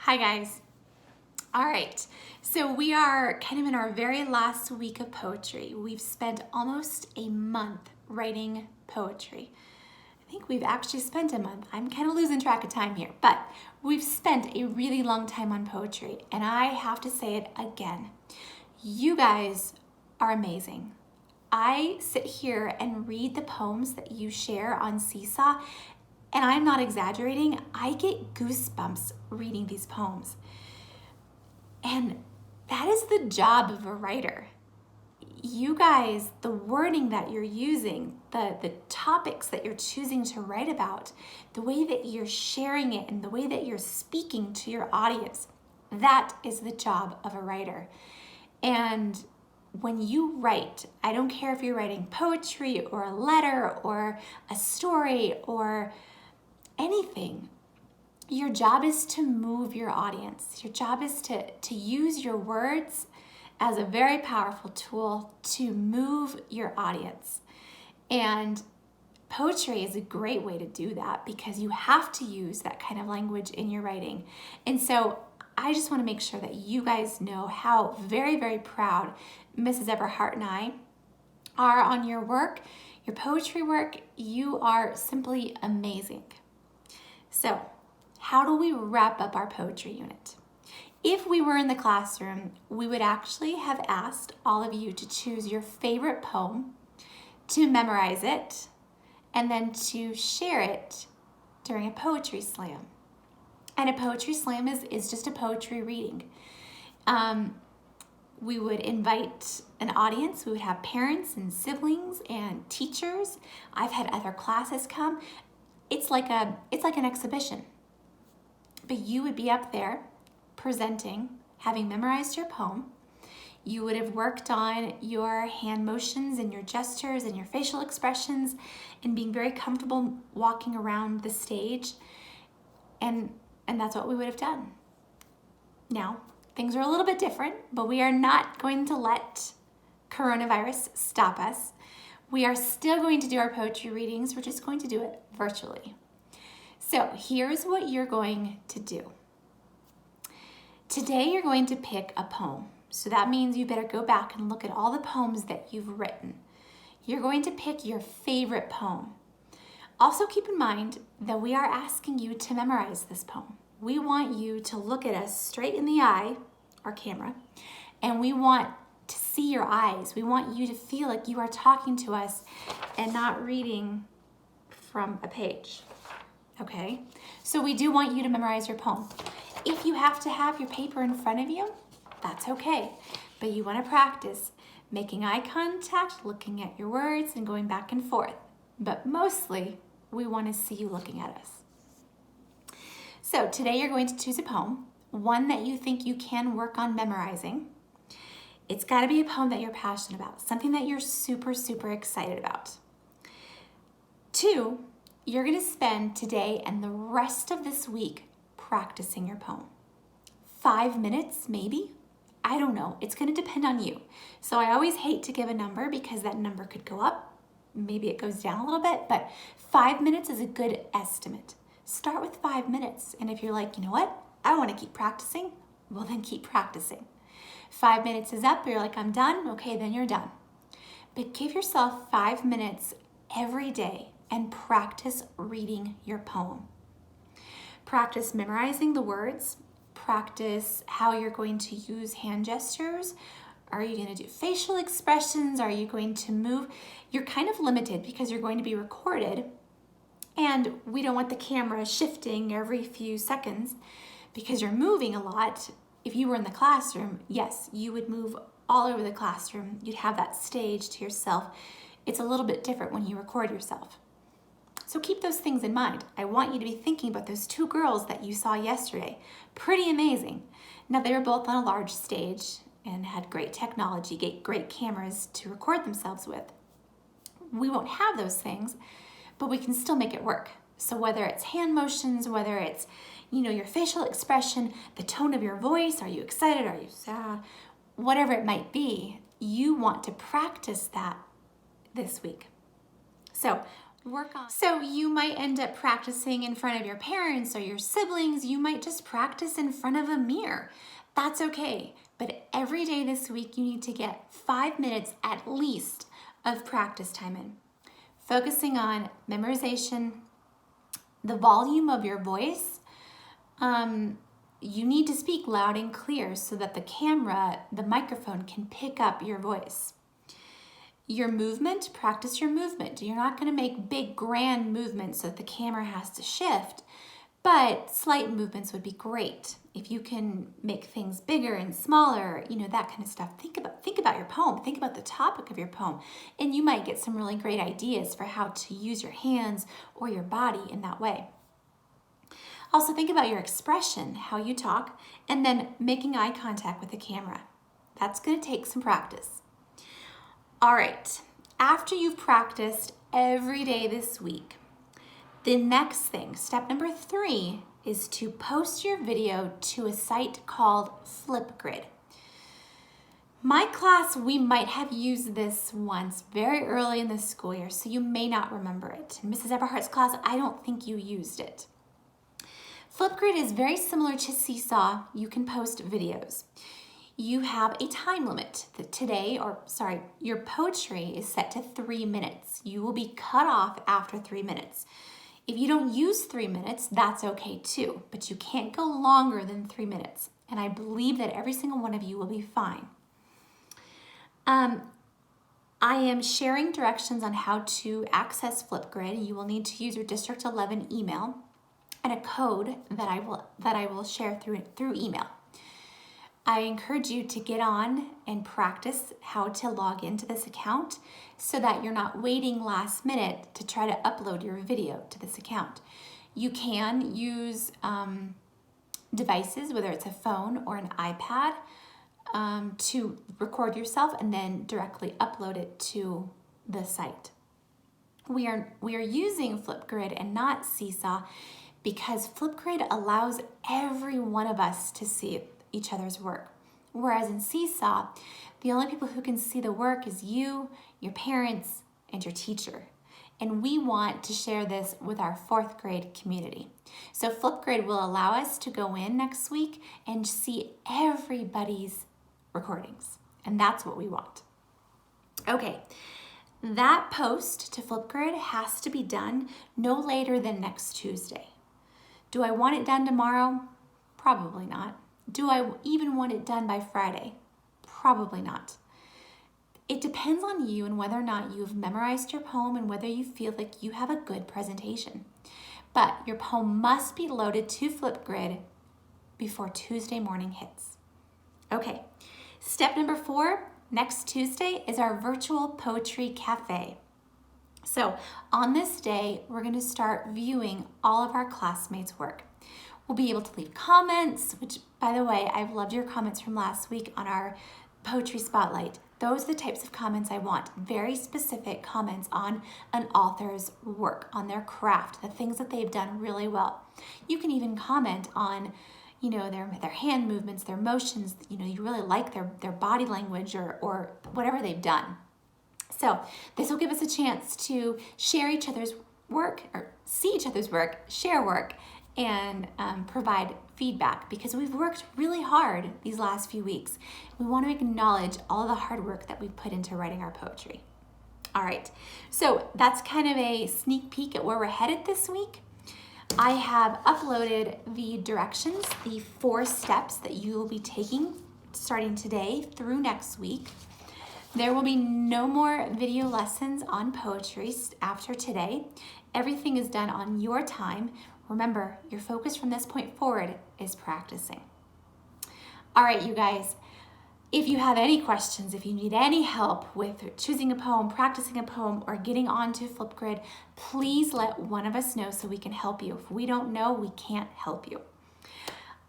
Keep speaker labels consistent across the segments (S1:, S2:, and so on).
S1: Hi guys. All right, so we are kind of in our very last week of poetry. We've spent almost a month writing poetry. I think we've actually spent a month. I'm kind of losing track of time here, but we've spent a really long time on poetry, and I have to say it again. You guys are amazing. I sit here and read the poems that you share on Seesaw, and I'm not exaggerating. I get goosebumps reading these poems. And that is the job of a writer. You guys, the wording that you're using, the topics that you're choosing to write about, the way that you're sharing it and the way that you're speaking to your audience, that is the job of a writer. And when you write, I don't care if you're writing poetry or a letter or a story or anything, your job is to move your audience. Your job is to use your words as a very powerful tool to move your audience. And poetry is a great way to do that because you have to use that kind of language in your writing. And so I just want to make sure that you guys know how very, very proud Mrs. Everhart and I are on your work, your poetry work. You are simply amazing. So, how do we wrap up our poetry unit? If we were in the classroom, we would actually have asked all of you to choose your favorite poem, to memorize it, and then to share it during a poetry slam. And a poetry slam is just a poetry reading. We would invite an audience. We would have parents and siblings and teachers. I've had other classes come. It's like an exhibition. But you would be up there presenting, having memorized your poem. You would have worked on your hand motions and your gestures and your facial expressions and being very comfortable walking around the stage. And that's what we would have done. Now, things are a little bit different, but we are not going to let coronavirus stop us. We are still going to do our poetry readings. We're just going to do it virtually. So here's what you're going to do. Today you're going to pick a poem. So that means you better go back and look at all the poems that you've written. You're going to pick your favorite poem. Also keep in mind that we are asking you to memorize this poem. We want you to look at us straight in the eye, our camera, and we want to see your eyes. We want you to feel like you are talking to us and not reading from a page. Okay, so we do want you to memorize your poem. If you have to have your paper in front of you, that's okay. But you want to practice making eye contact, looking at your words, and going back and forth. But mostly, we want to see you looking at us. So today you're going to choose a poem, one that you think you can work on memorizing. It's got to be a poem that you're passionate about, something that you're super, super excited about. 2, you're going to spend today and the rest of this week practicing your poem. 5 minutes, maybe? I don't know. It's going to depend on you. So I always hate to give a number because that number could go up. Maybe it goes down a little bit, but 5 minutes is a good estimate. Start with 5 minutes. And if you're like, you know what? I want to keep practicing. Well, then keep practicing. 5 minutes is up. You're like, I'm done. Okay, then you're done. But give yourself 5 minutes every day and practice reading your poem. Practice memorizing the words. Practice how you're going to use hand gestures. Are you going to do facial expressions? Are you going to move? You're kind of limited because you're going to be recorded, and we don't want the camera shifting every few seconds because you're moving a lot. If you were in the classroom, yes, you would move all over the classroom. You'd have that stage to yourself. It's a little bit different when you record yourself. So keep those things in mind. I want you to be thinking about those 2 girls that you saw yesterday. Pretty amazing. Now, they were both on a large stage and had great technology, great cameras to record themselves with. We won't have those things, but we can still make it work. So whether it's hand motions, whether it's, your facial expression, the tone of your voice, are you excited, are you sad, whatever it might be, you want to practice that this week. So work on. So you might end up practicing in front of your parents or your siblings. You might just practice in front of a mirror. That's okay. But every day this week, you need to get 5 minutes at least of practice time in. Focusing on memorization, the volume of your voice. You need to speak loud and clear so that the microphone can pick up your voice. Your movement, practice your movement. You're not going to make big, grand movements so that the camera has to shift, but slight movements would be great. If you can make things bigger and smaller, that kind of stuff. Think about your poem. Think about the topic of your poem, and you might get some really great ideas for how to use your hands or your body in that way. Also, think about your expression, how you talk, and then making eye contact with the camera. That's going to take some practice. All right, after you've practiced every day this week, the next thing, step number 3, is to post your video to a site called Flipgrid. My class, we might have used this once very early in the school year, so you may not remember it. In Mrs. Eberhardt's class, I don't think you used it. Flipgrid is very similar to Seesaw. You can post videos. You have a time limit. Your poetry is set to 3 minutes. You will be cut off after 3 minutes. If you don't use 3 minutes, that's okay too, but you can't go longer than 3 minutes. And I believe that every single one of you will be fine. I am sharing directions on how to access Flipgrid. You will need to use your District 11 email and a code that I will share through email. I encourage you to get on and practice how to log into this account so that you're not waiting last minute to try to upload your video to this account. You can use devices, whether it's a phone or an iPad, to record yourself and then directly upload it to the site. We are using Flipgrid and not Seesaw because Flipgrid allows every one of us to see each other's work. Whereas in Seesaw, the only people who can see the work is you, your parents, and your teacher. And we want to share this with our 4th grade community. So Flipgrid will allow us to go in next week and see everybody's recordings. And that's what we want. Okay, that post to Flipgrid has to be done no later than next Tuesday. Do I want it done tomorrow? Probably not. Do I even want it done by Friday? Probably not. It depends on you and whether or not you've memorized your poem and whether you feel like you have a good presentation. But your poem must be loaded to Flipgrid before Tuesday morning hits. Okay, step number 4, next Tuesday is our virtual poetry cafe. So on this day, we're going to start viewing all of our classmates' work. We'll be able to leave comments, which, by the way, I've loved your comments from last week on our Poetry Spotlight. Those are the types of comments I want. Very specific comments on an author's work, on their craft, the things that they've done really well. You can even comment on, their hand movements, their motions, you really like their body language or whatever they've done. So this will give us a chance to share each other's work, or see each other's work, share work, and provide feedback because we've worked really hard these last few weeks. We want to acknowledge all the hard work that we've put into writing our poetry. All right, so that's kind of a sneak peek at where we're headed this week. I have uploaded the directions, the 4 steps that you will be taking starting today through next week. There will be no more video lessons on poetry after today. Everything is done on your time. Remember, your focus from this point forward is practicing. All right, you guys, if you have any questions, if you need any help with choosing a poem, practicing a poem, or getting onto Flipgrid, please let one of us know so we can help you. If we don't know, we can't help you.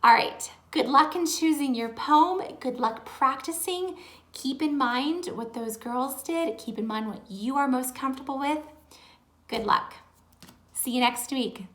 S1: All right, good luck in choosing your poem. Good luck practicing. Keep in mind what those girls did. Keep in mind what you are most comfortable with. Good luck. See you next week.